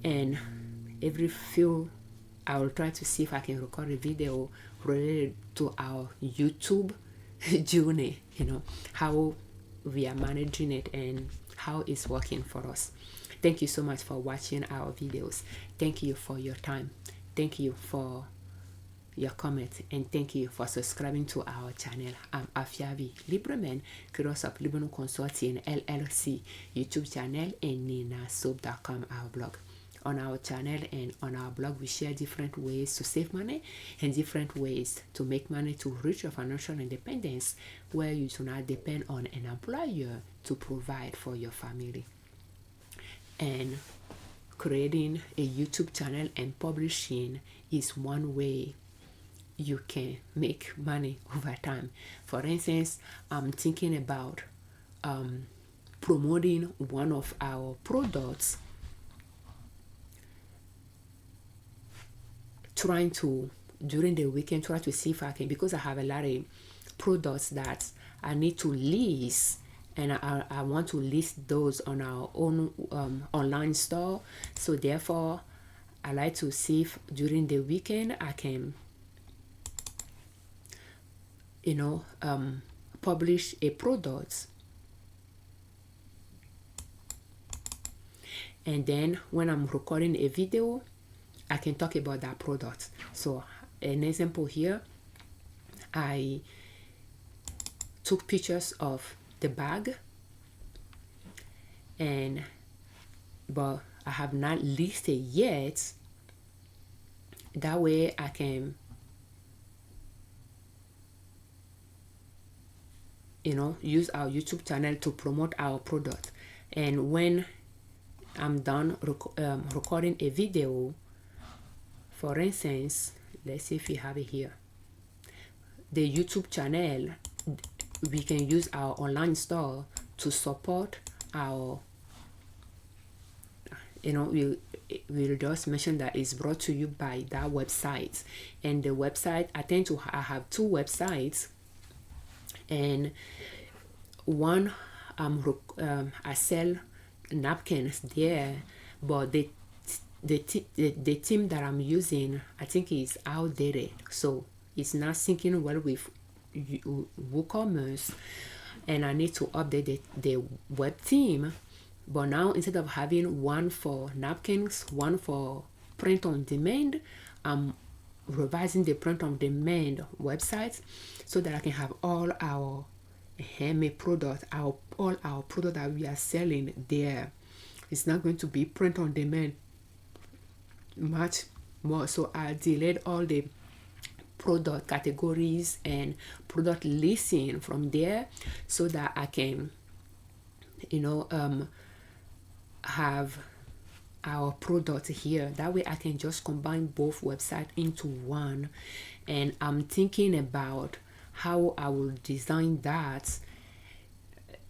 And I will try to see if I can record a video related to our YouTube journey, how we are managing it and how it's working for us. Thank you so much for watching our videos. Thank you for your time. Thank you for your comments, and thank you for subscribing to our channel. I'm Afiavi Liberman, creator of Liberman Consulting L.L.C YouTube channel, and ninasoap.com, our blog. On our channel and on our blog, we share different ways to save money and different ways to make money to reach your financial independence, where you do not depend on an employer to provide for your family. And creating a YouTube channel and publishing is one way you can make money over time. For instance, I'm thinking about promoting one of our products, trying to, during the weekend, try to see if I can, because I have a lot of products that I need to list, and I want to list those on our own online store. So therefore, I like to see if during the weekend I can, publish a product. And then when I'm recording a video, I can talk about that product. So an example here, I took pictures of the bag, but I have not listed yet. That way I can, use our YouTube channel to promote our product. And when I'm done recording a video, for instance, let's see if we have it here. The YouTube channel, we can use our online store to support our, we'll just mention that it's brought to you by that website. And the website, I have 2 websites, and one, I sell napkins there, but the the theme that I'm using, I think, is outdated, so it's not syncing well with WooCommerce, and I need to update the web theme. But now, instead of having one for napkins, one for print on demand, I'm revising the print on demand website so that I can have all our handmade products, all our products that we are selling there. It's not going to be print on demand much more. So I delete all the product categories and product listing from there so that I can, have our product here. That way I can just combine both websites into one. And I'm thinking about how I will design that.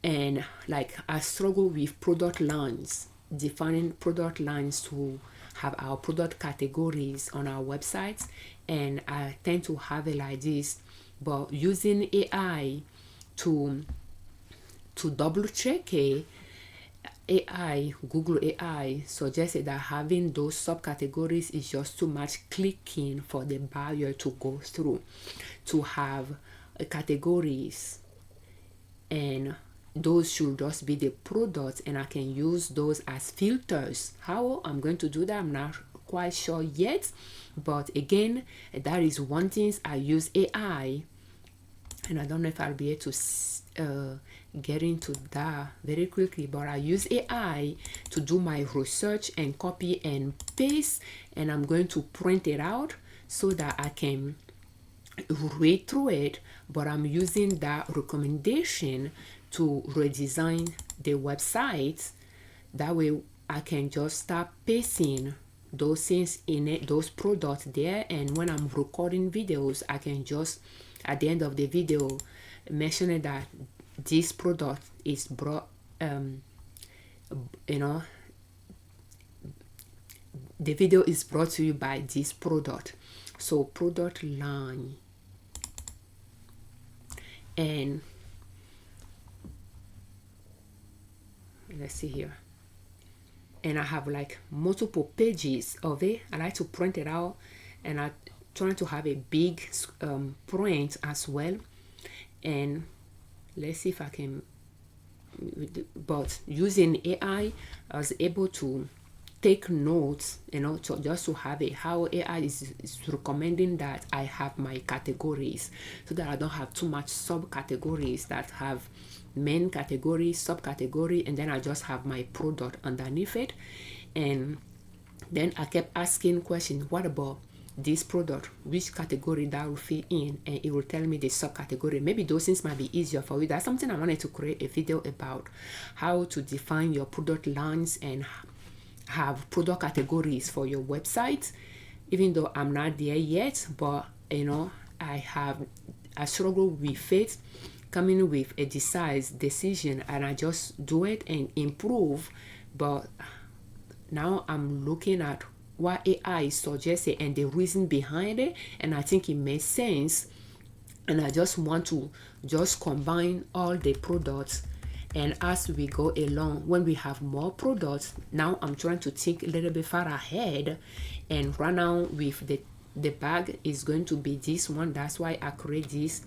And like, I struggle with product lines, defining product lines to have our product categories on our websites, and I tend to have it like this. But using AI to double check it, Google AI suggested that having those subcategories is just too much clicking for the buyer to go through. To have categories, and those should just be the products, and I can use those as filters. How I'm going to do that, I'm not quite sure yet, but again, that is one thing. I use AI, and I don't know if I'll be able to get into that very quickly, but I use AI to do my research and copy and paste, and I'm going to print it out so that I can read through it. But I'm using that recommendation to redesign the website. That way I can just start pasting those things in it, those products there, and when I'm recording videos, I can just at the end of the video mention that this product is brought, the video is brought to you by this product. So product line, and let's see here, and I have like multiple pages of it. I like to print it out, and I try to have a big print as well. And let's see if I can, but using AI, I was able to take notes, just to have it, how AI is recommending that I have my categories, so that I don't have too much subcategories that have main category, subcategory, and then I just have my product underneath it. And then I kept asking questions. What about this product? Which category that will fit in? And it will tell me the subcategory. Maybe those things might be easier for you. That's something I wanted to create a video about, how to define your product lines and have product categories for your website. Even though I'm not there yet, but I struggle with it, coming with a decision, and I just do it and improve. But now I'm looking at what AI suggested and the reason behind it, and I think it makes sense. And I just want to just combine all the products, and as we go along, when we have more products, now I'm trying to think a little bit far ahead. And right now with the bag is going to be this one. That's why I create this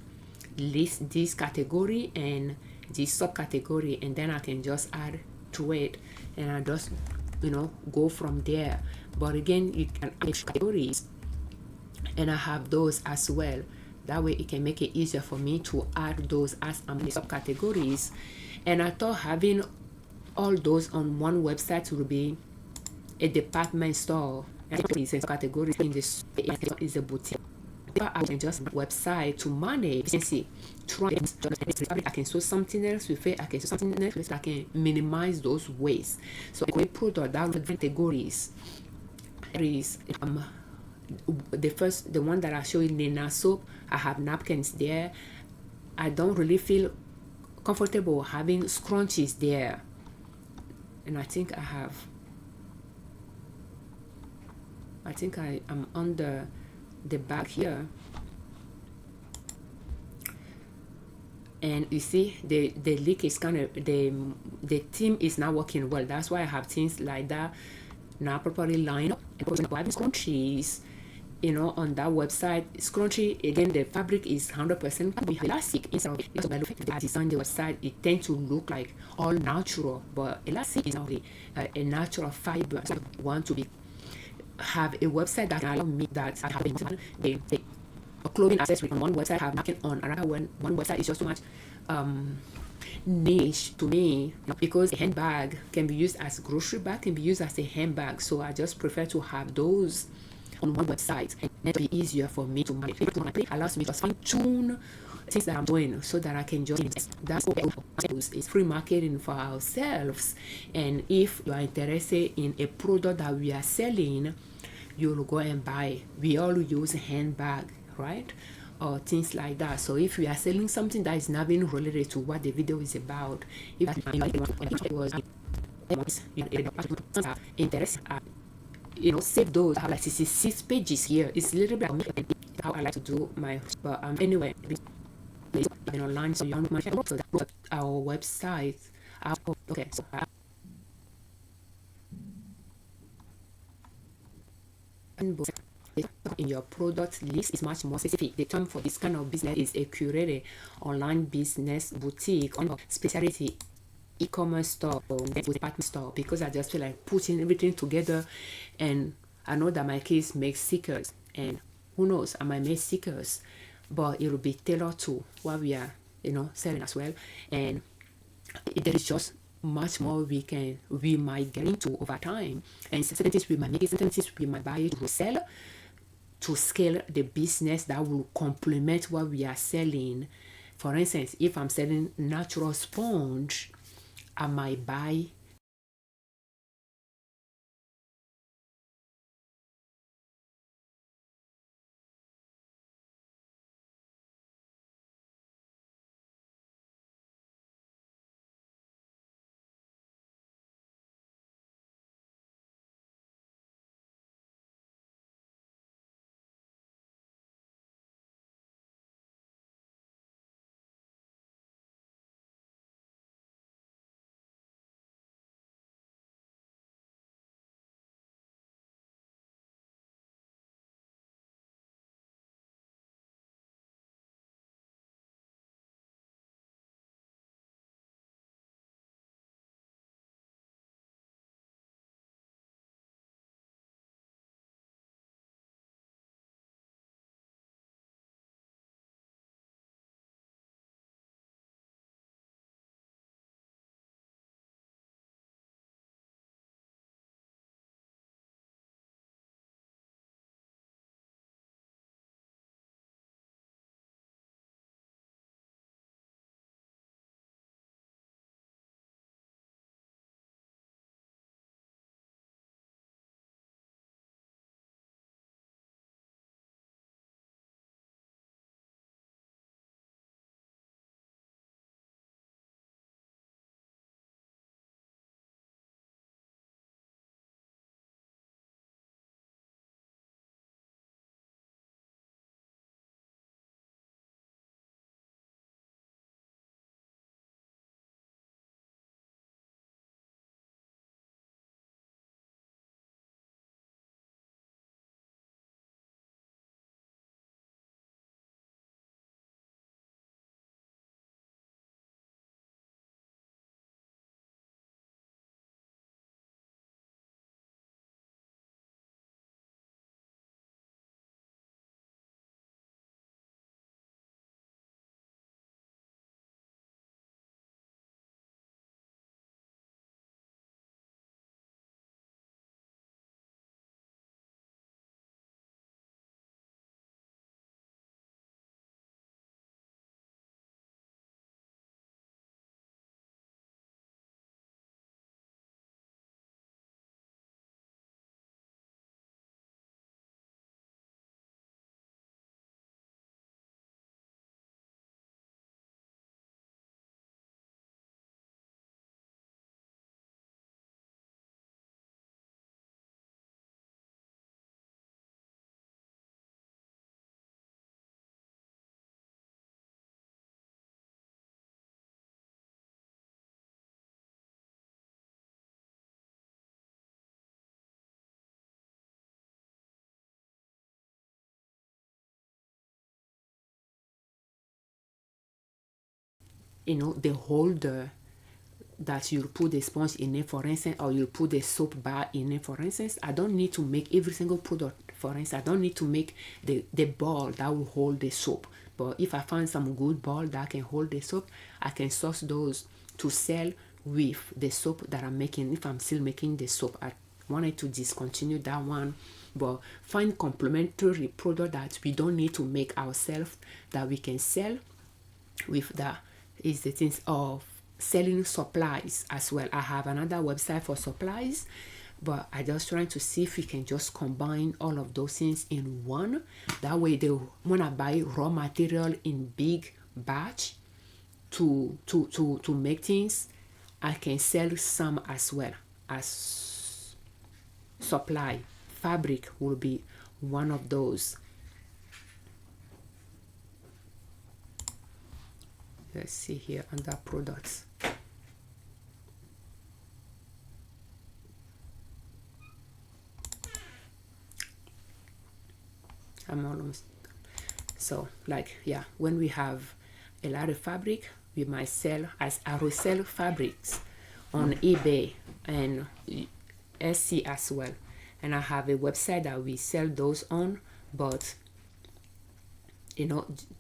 list, this category and this subcategory, and then I can just add to it, and I just go from there. But again, you can add categories, and I have those as well. That way it can make it easier for me to add those as subcategories. And I thought having all those on one website would be a department store, and categories in this is a boutique. I can just website to manage and see. I can show something else with it. I can show something else. I can minimize those ways. So I create product that categories. There is the one that I show in Nina soap. I have napkins there. I don't really feel comfortable having scrunchies there, and I think I am under the bag here, and you see the leak is kind of the theme is not working well. That's why I have things like that not properly lined up, and for example, having scrunchies, on that website. Scrunchy, again, the fabric is 100% elastic. Instead of because by looking at the design the website, it tends to look like all natural, but elastic is not really a natural fiber. So I want to have a website that can allow me that I have the clothing accessory on one website, have nothing on another one website is just too much niche to me, because a handbag can be used as a grocery bag, can be used as a handbag. So I just prefer to have those on one website, and it'll be easier for me to manage. It allows me to fine tune things that I'm doing so that I can just that's what is free marketing for ourselves. And if you are interested in a product that we are selling, you'll go and buy. We all use a handbag, right? Or things like that. So if we are selling something that is not being related to what the video is about, if it was interest, save those. I have like 66 pages here. It's a little bit how I like to do my, but anyway, online, so you want my so that our website. Okay, so in your product list is much more specific. The term for this kind of business is a curated online business boutique on specialty e-commerce store or department store, because I just feel like putting everything together. And I know that my kids make stickers, and who knows, I might make stickers, but it will be tailored to what we are selling as well. And there is just much more we might get into over time, and certain things we might make, certain things we might buy to sell, to scale the business that will complement what we are selling. For instance, if I'm selling natural sponge, I might buy the holder that you put the sponge in it, for instance, or you put the soap bar in it, for instance. I don't need to make every single product. For instance, I don't need to make the ball that will hold the soap. But if I find some good ball that can hold the soap, I can source those to sell with the soap that I'm making. If I'm still making the soap, I wanted to discontinue that one, but find complementary product that we don't need to make ourselves, that we can sell with. That is the things of selling supplies as well. I have another website for supplies, but I just trying to see if we can just combine all of those things in one. That way they when I buy raw material in big batch to make things, I can sell some as well as supply. Fabric will be one of those. Let's see here under products. I'm almost done. So like, yeah, when we have a lot of fabric, we might sell as I resell fabrics on eBay and Etsy as well. And I have a website that we sell those on, but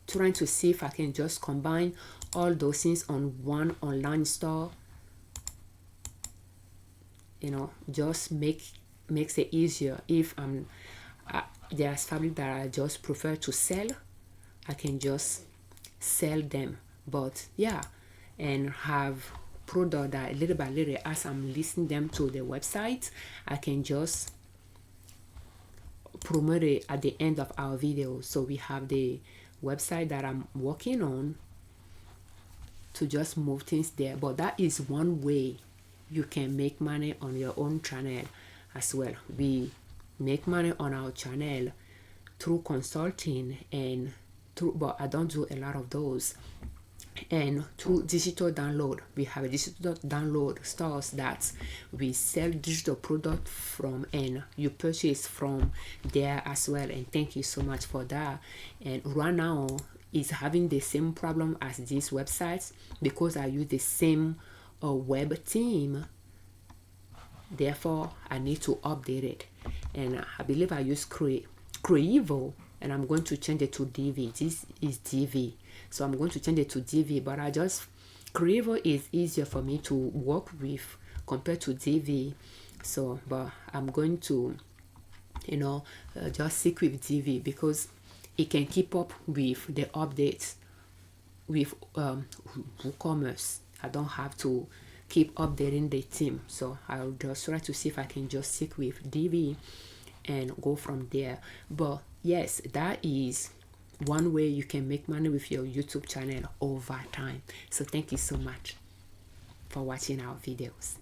trying to see if I can just combine all those things on one online store, just makes it easier. If there's fabric that I just prefer to sell, I can just sell them. But yeah, and have product that little by little, as I'm listing them to the website, I can just promote it at the end of our video. So we have the website that I'm working on to just move things there. But that is one way you can make money on your own channel as well. We make money on our channel through consulting and through, but I don't do a lot of those, and through digital download. We have a digital download stores that we sell digital product from, and you purchase from there as well. And thank you so much for that. And right now is having the same problem as these websites because I use the same web team. Therefore I need to update it, and I believe I use Creevo, and I'm going to change it to DV. This is DV, so I'm going to change it to DV. But Creevo is easier for me to work with compared to DV. So but I'm going to just stick with DV because it can keep up with the updates with WooCommerce. I don't have to keep updating the team, so I'll just try to see if I can just stick with DV and go from there. But yes, that is one way you can make money with your YouTube channel over time. So thank you so much for watching our videos.